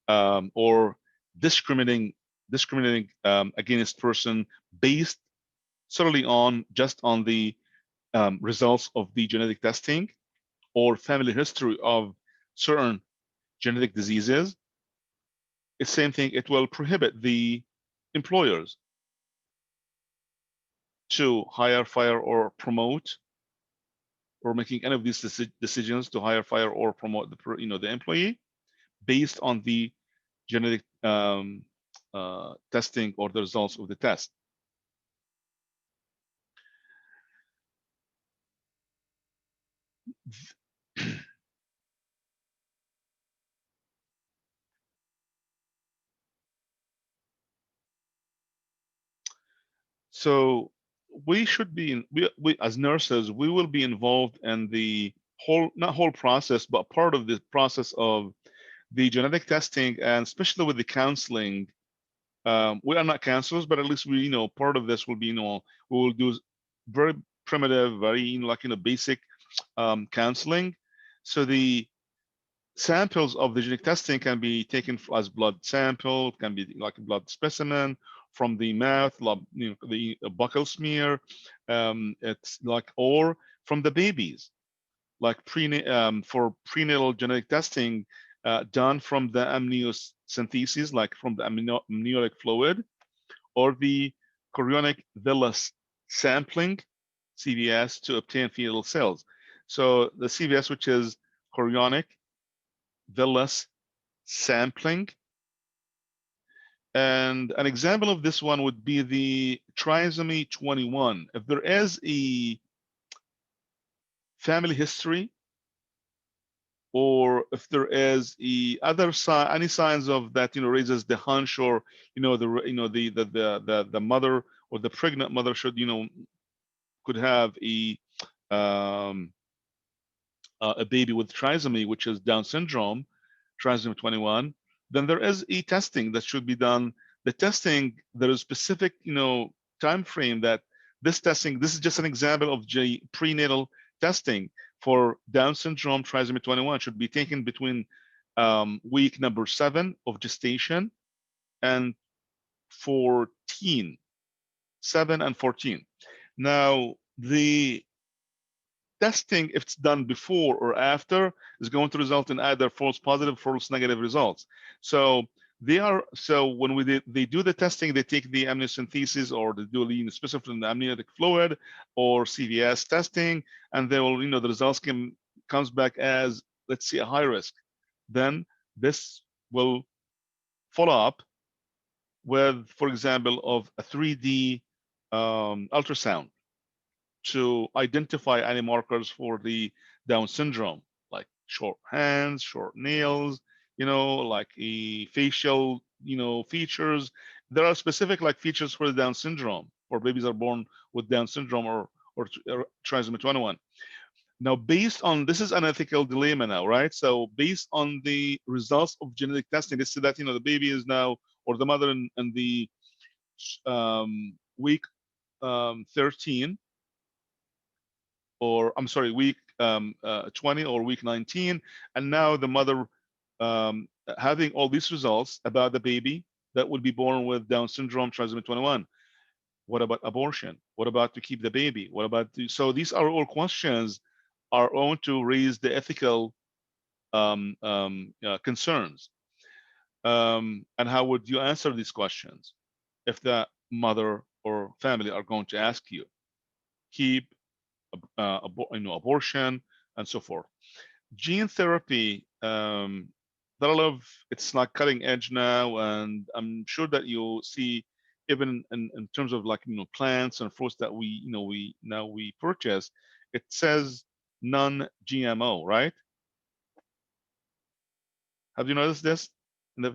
or discriminating against person based solely on the results of the genetic testing or family history of certain genetic diseases. It's the same thing. It will prohibit the employers to hire, fire, or promote, or making any of these decisions to hire, fire, or promote the employee based on the genetic testing or the results of the test. So we should be we as nurses, we will be involved in the whole, not whole process, but part of the process of the genetic testing, and especially with the counseling. We are not counselors, but at least we, part of this will be, we will do very primitive, very, basic counseling. So the samples of the genetic testing can be taken as blood sample, can be like a blood specimen from the mouth, the buccal smear. It's like, or from the babies, like for prenatal genetic testing done from the amniocentesis, like from the amniotic fluid, or the chorionic villus sampling, CVS, to obtain fetal cells. So the CVS, which is chorionic villus sampling. And an example of this one would be the trisomy 21. If there is a family history, or if there is any signs of that, raises the hunch, or the mother or the pregnant mother should could have a baby with trisomy, which is Down syndrome, trisomy 21, then there is a testing that should be done. The testing, there is specific, time frame that this testing, this is just an example of prenatal testing for Down syndrome trisomy 21 should be taken between week number 7 of gestation and 14, 7 and 14. Now, the testing, if it's done before or after, is going to result in either false positive, false negative results. So when they do the testing, they take the amniocentesis, or they do the specific in the amniotic fluid or CVS testing, and they will, the results comes back as, let's say, a high risk. Then this will follow up with, for example, of a 3D ultrasound to identify any markers for the Down syndrome, like short hands, short nails, like a facial, features. There are specific like features for the Down syndrome, or babies are born with Down syndrome or trisomy 21. Now, based on, this is an ethical dilemma now, right? So based on the results of genetic testing, they say that, the baby is now, or the mother in the week 13, or I'm sorry, week 20 or week 19, and now the mother having all these results about the baby that will be born with Down syndrome trisomy 21. What about abortion? What about to keep the baby? What about so these are all questions are on to raise the ethical concerns. And how would you answer these questions if the mother or family are going to ask you? Keep, abortion, and so forth. Gene therapy, there are a lot of, it's like cutting edge now, and I'm sure that you'll see even in terms of like plants and fruits that we purchase, it says non-GMO, right? Have you noticed this in the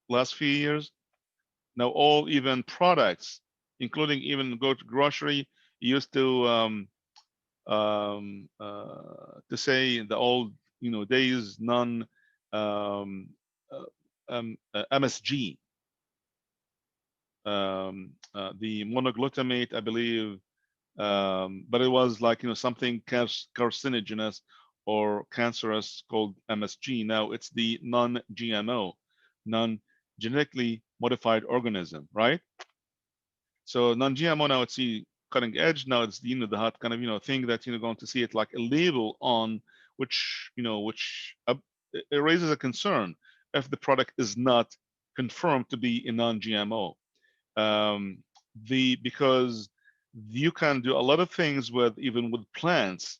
last few years? Now all even products, including even go to grocery, used to say in the old days non MSG, the monoglutamate, I believe, but it was like something carcinogenous or cancerous called MSG. Now it's the non-GMO, non-genetically modified organism, right? So non-GMO, now it's the cutting edge. Now it's the the hot kind of thing that going to see it like a label on which it raises a concern if the product is not confirmed to be a non-GMO. Because you can do a lot of things with even with plants,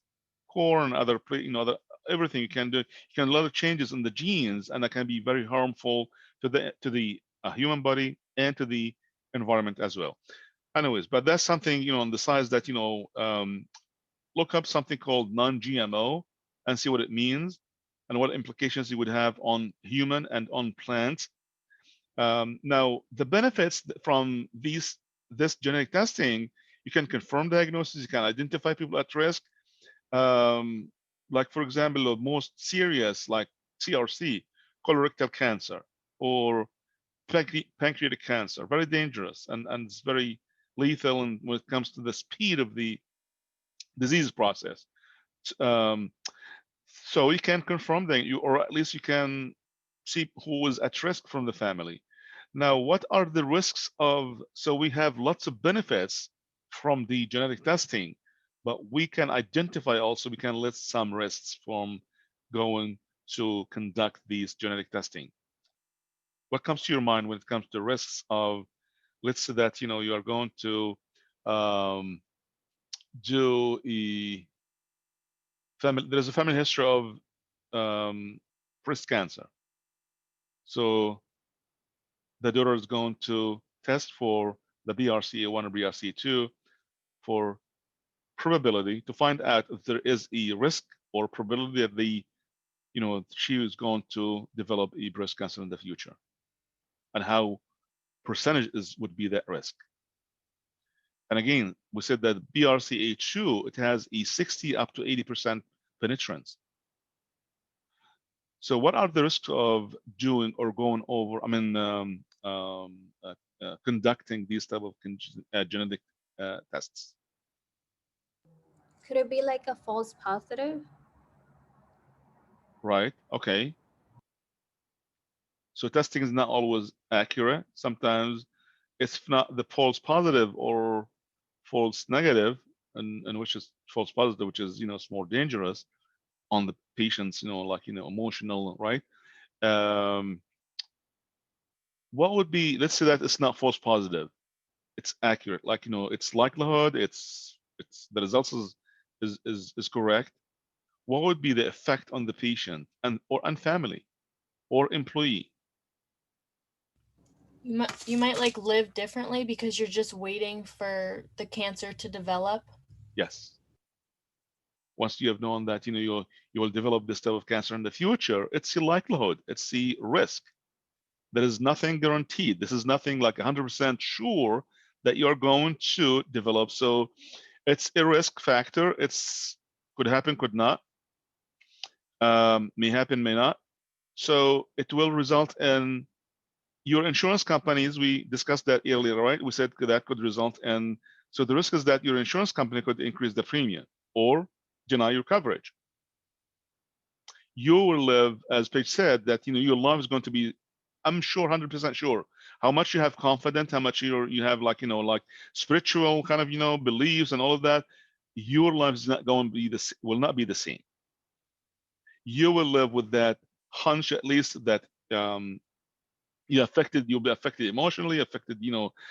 corn, other other everything you can do. You can do a lot of changes in the genes, and that can be very harmful to the human body and to the environment as well. Anyways, but that's something on the size that look up something called non-GMO and see what it means and what implications it would have on human and on plants. Now, the benefits from this genetic testing, you can confirm diagnosis, you can identify people at risk. Like for example, the most serious, like CRC, colorectal cancer, or pancreatic cancer, very dangerous and it's very lethal. And when it comes to the speed of the disease process, um, so you can confirm that or at least you can see who is at risk from the family. Now, what are the risks of? So we have lots of benefits from the genetic testing, but we can identify also, we can list some risks from going to conduct these genetic testing. What comes to your mind when it comes to risks of, let's say that you are going to um, do a family, there's a family history of breast cancer. So the daughter is going to test for the BRCA1 or BRCA2 for probability to find out if there is a risk or probability that she is going to develop a breast cancer in the future, and how percentages would be that risk. And again, we said that BRCA2, it has a 60 up to 80% penetrance. So what are the risks of doing or going over, conducting these type of genetic tests? Could it be like a false positive? Right, okay. So testing is not always accurate. Sometimes it's not the false positive or false negative, and which is false positive, which is it's more dangerous on the patient's like emotional, right? Um, what would be, let's say that it's not false positive, it's accurate, like its likelihood, it's the results is correct. What would be the effect on the patient and family or employee? You might like live differently because you're just waiting for the cancer to develop. Yes. Once you have known that you will develop this type of cancer in the future, it's the likelihood, it's the risk. There is nothing guaranteed. This is nothing like 100% sure that you're going to develop. So it's a risk factor. It's could happen, could not. May happen, may not. So it will result in your insurance companies. We discussed that earlier, right? We said that could result in. So the risk is that your insurance company could increase the premium or deny your coverage. You will live, as Paige said, that your life is going to be, I'm sure, 100% sure. How much you have confidence, how much you have like like spiritual kind of beliefs and all of that. Your life is not going to be will not be the same. You will live with that hunch, at least, that you'll be affected emotionally, affected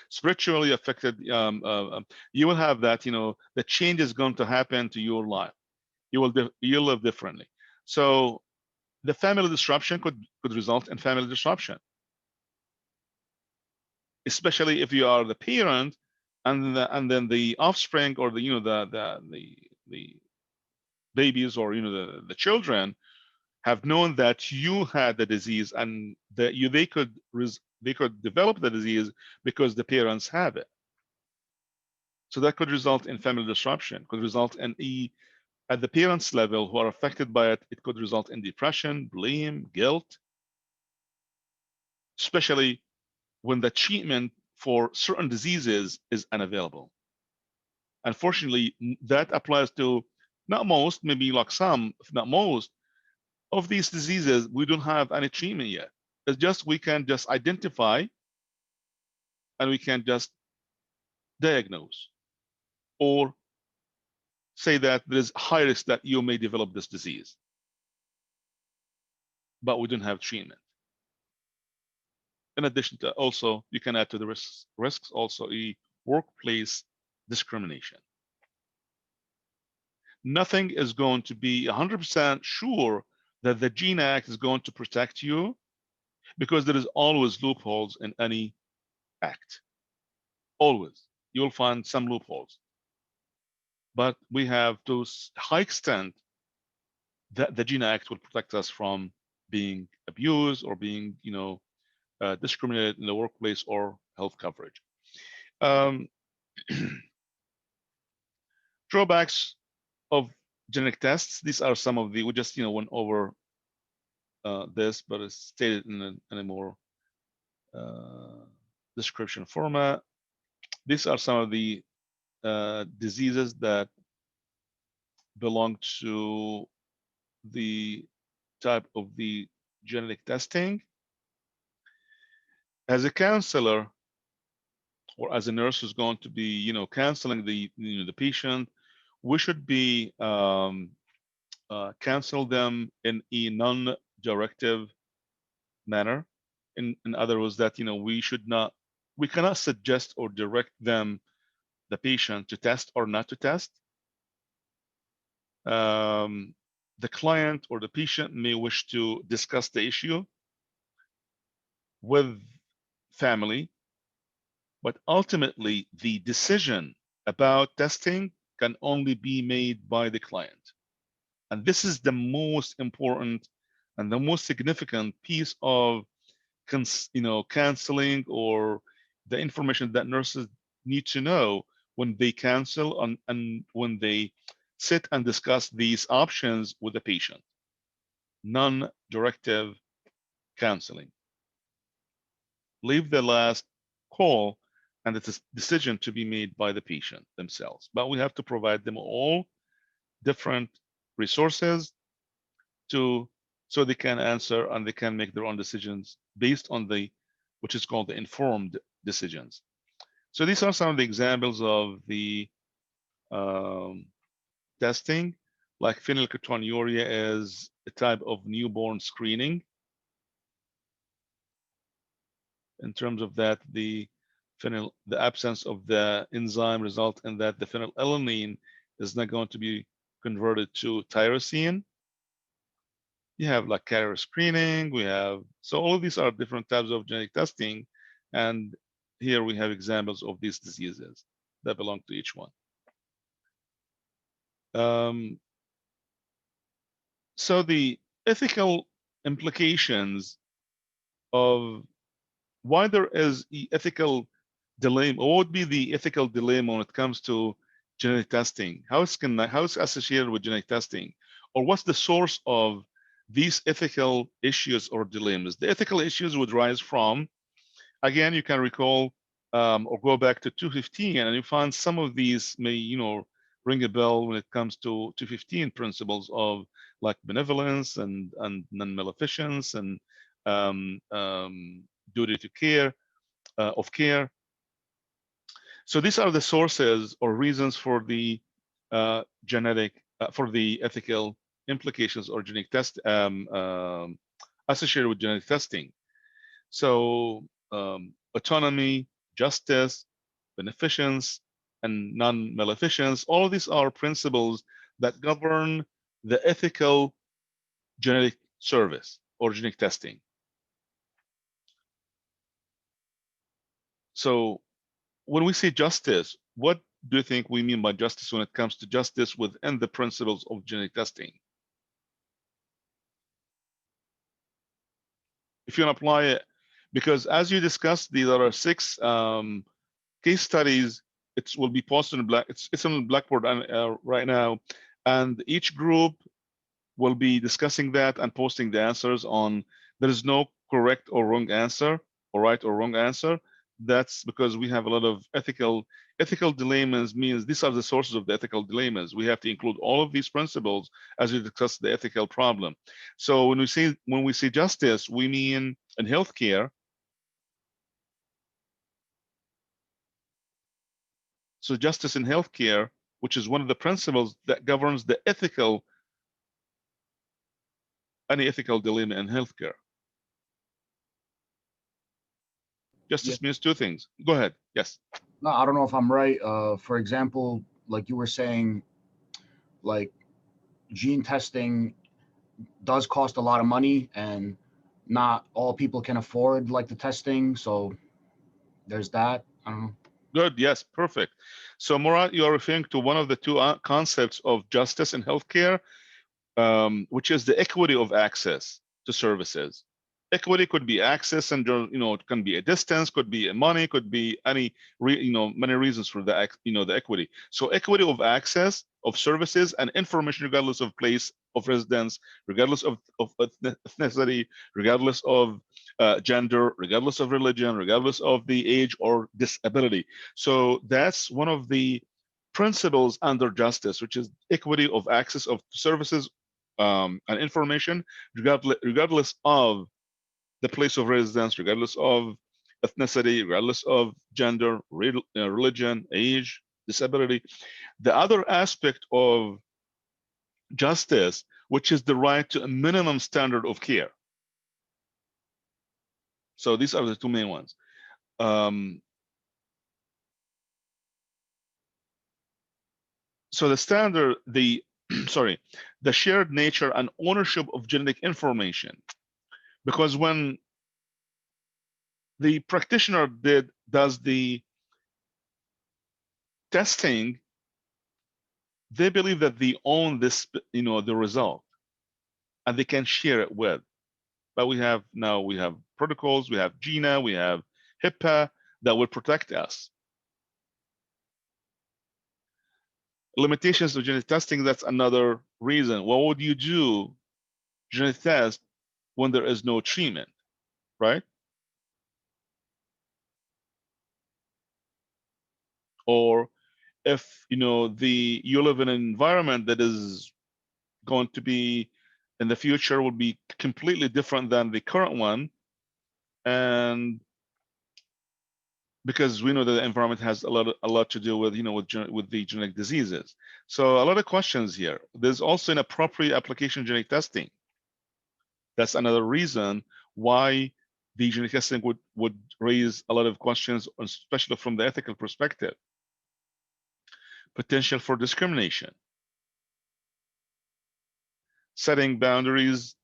spiritually, affected. You will have that the change is going to happen to your life. You'll live differently. So the family disruption could result in family disruption, especially if you are the parent, and then the offspring, or the babies, or the children have known that you had the disease, and that they could develop the disease because the parents have it. So that could result in family disruption, could result in at the parents level who are affected by it, it could result in depression, blame, guilt, especially when the treatment for certain diseases is unavailable. Unfortunately, that applies to not most, maybe like some, if not most, of these diseases. We don't have any treatment yet. It's just we can just identify and we can just diagnose or say that there is high risk that you may develop this disease, but we don't have treatment. In addition to, also, you can add to the risks also a workplace discrimination. Nothing is going to be 100% sure that the Gene Act is going to protect you, because there is always loopholes in any act. Always. You'll find some loopholes. But we have to high extent that the Gene Act will protect us from being abused or being, discriminated in the workplace or health coverage. Drawbacks of genetic tests. These are some of the, we just went over this, but it's stated in a more description format. These are some of the diseases that belong to the type of the genetic testing. As a counselor or as a nurse who's going to be, counseling the patient, we should be counsel them in a non-directive manner. In other words, that we cannot suggest or direct the patient to test or not to test. The client or the patient may wish to discuss the issue with family, but ultimately the decision about testing can only be made by the client. And this is the most important and the most significant piece of counseling, or the information that nurses need to know when they counsel and when they sit and discuss these options with the patient. Non-directive counseling. Leave the last call and the decision to be made by the patient themselves. But we have to provide them all different resources so they can answer and they can make their own decisions based on which is called the informed decisions. So these are some of the examples of the testing. Like phenylketonuria is a type of newborn screening. In terms of that, the absence of the enzyme result in that the phenylalanine is not going to be converted to tyrosine. You have like carrier screening, so all of these are different types of genetic testing. And here we have examples of these diseases that belong to each one. So the ethical implications of why there is the ethical dilemma, what would be the ethical dilemma when it comes to genetic testing? How it's associated with genetic testing? Or what's the source of these ethical issues or dilemmas? The ethical issues would rise from, again, you can recall or go back to 215, and you find some of these may, ring a bell when it comes to 215 principles of like benevolence and non-maleficence and duty to care, of care. So these are the sources or reasons for the for the ethical implications or genetic test associated with genetic testing. So autonomy, justice, beneficence, and non-maleficence, all of these are principles that govern the ethical genetic service or genetic testing. So when we say justice, what do you think we mean by justice when it comes to justice within the principles of genetic testing? If you can apply it, because as you discussed, there are 6 case studies. It will be posted in it's on Blackboard right now, and each group will be discussing that and posting the answers on. There is no correct or wrong answer, or right or wrong answer. That's because we have a lot of ethical dilemmas. Means these are the sources of the ethical dilemmas. We have to include all of these principles as we discuss the ethical problem. So when we say justice, we mean in healthcare. So justice in healthcare, which is one of the principles that governs the any ethical dilemma in healthcare. Justice means 2 things. Go ahead. Yes. No, I don't know if I'm right. For example, like you were saying, like gene testing does cost a lot of money, and not all people can afford like the testing. So there's that. I don't know. Good. Yes. Perfect. So, Murat, you are referring to one of the two concepts of justice in healthcare, which is the equity of access to services. Equity could be access, and it can be a distance, could be a money, could be any many reasons for the the equity. So equity of access of services and information, regardless of place of residence, regardless of ethnicity, regardless of gender, regardless of religion, regardless of the age or disability. So that's one of the principles under justice, which is equity of access of services and information, regardless of the place of residence, regardless of ethnicity, regardless of gender, religion, age, disability. The other aspect of justice, which is the right to a minimum standard of care. So these are the two main ones. So the standard, the sorry, the shared nature and ownership of genetic information, because when the practitioner does the testing, they believe that they own this, the result, and they can share it with. But we have protocols, we have GINA, we have HIPAA that will protect us. Limitations of genetic testing, that's another reason. What would you do genetic test when there is no treatment, right? Or if you live in an environment that is going to be in the future will be completely different than the current one, and because we know that the environment has a lot to do with with the genetic diseases. So a lot of questions here. There's also inappropriate application genetic testing. That's another reason why the genetic testing would raise a lot of questions, especially from the ethical perspective. Potential for discrimination, setting boundaries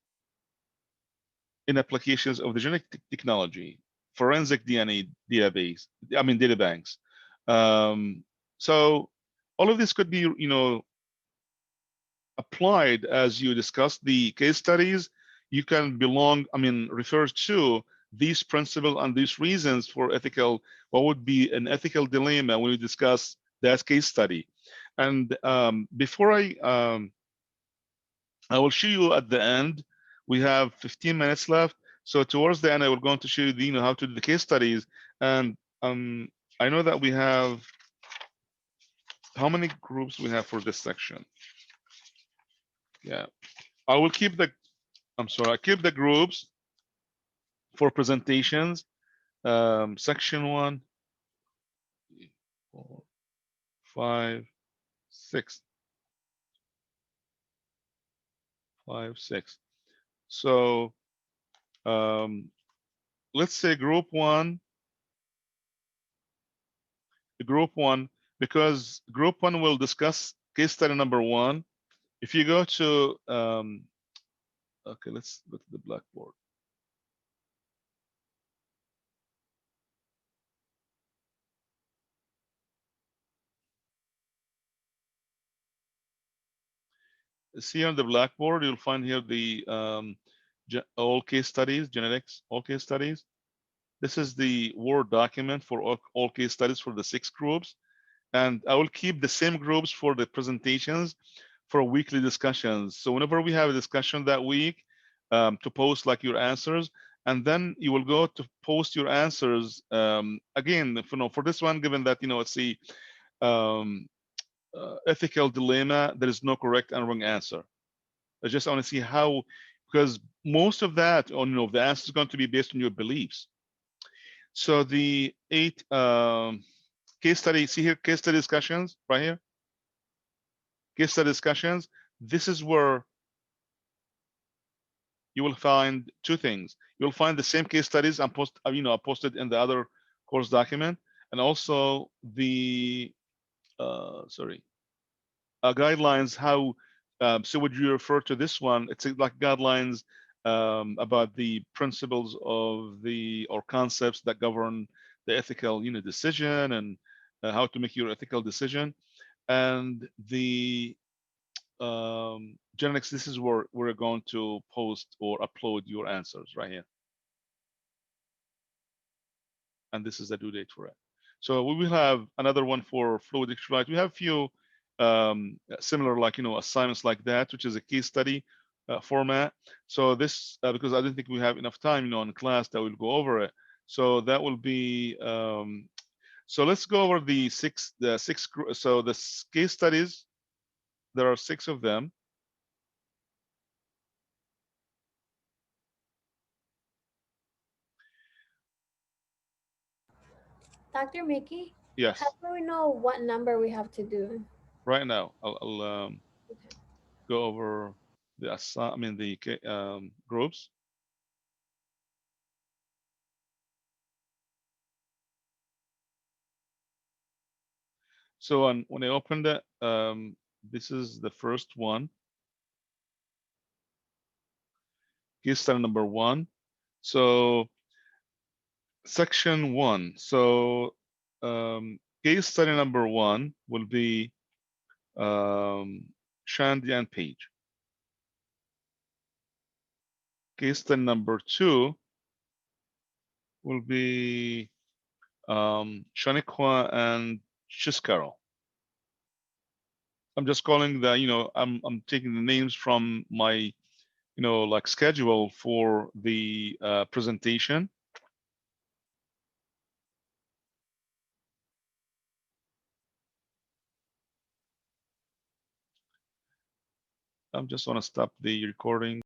in applications of the genetic technology, forensic DNA database, data banks. So all of this could be, applied as you discussed the case studies. You can refer to these principles and these reasons for ethical, what would be an ethical dilemma when we discuss that case study. And before I will show you at the end, we have 15 minutes left. So towards the end, I will go on to show you, how to do the case studies. And I know that we have, how many groups we have for this section? Yeah, I will keep the, I keep the groups for presentations. Section 1, 4, 5, 6, 5, 6. So let's say group 1, because group 1 will discuss case study number 1. If you go to, okay, let's go to the Blackboard. See on the Blackboard, you'll find here the all case studies, genetics, all case studies. This is the Word document for all case studies for the 6 groups. And I will keep the same groups for the presentations for weekly discussions. So whenever we have a discussion that week, to post like your answers, and then you will go to post your answers again. For this one, given that it's the ethical dilemma, there is no correct and wrong answer. I just want to see how, because most of that, the answer is going to be based on your beliefs. So the 8 case study, see here, case study discussions right here. Case study discussions. This is where you will find 2 things. You'll find the same case studies I posted in the other course document, and also the guidelines. How so would you refer to this one? It's like guidelines about the principles of the or concepts that govern the ethical decision, and how to make your ethical decision. And the genetics, this is where we're going to post or upload your answers right here. And this is the due date for it. So we will have another one for fluid electrolyte. We have a few similar, like assignments like that, which is a case study format. So this because I don't think we have enough time in class that we'll go over it. So that will be so let's go over the six so the case studies. There are 6 of them. Dr. Mickey, Yes. how do we know what number we have to do? Right now, I'll Okay. go over the groups. So when I opened it, this is the first one, case study number 1. So section 1. So case study number 1 will be Shandy and Page. Case study number 2 will be Shaniqua and Shiskaro. I'm just calling the, I'm taking the names from my, like schedule for the presentation. I'm just want to stop the recording.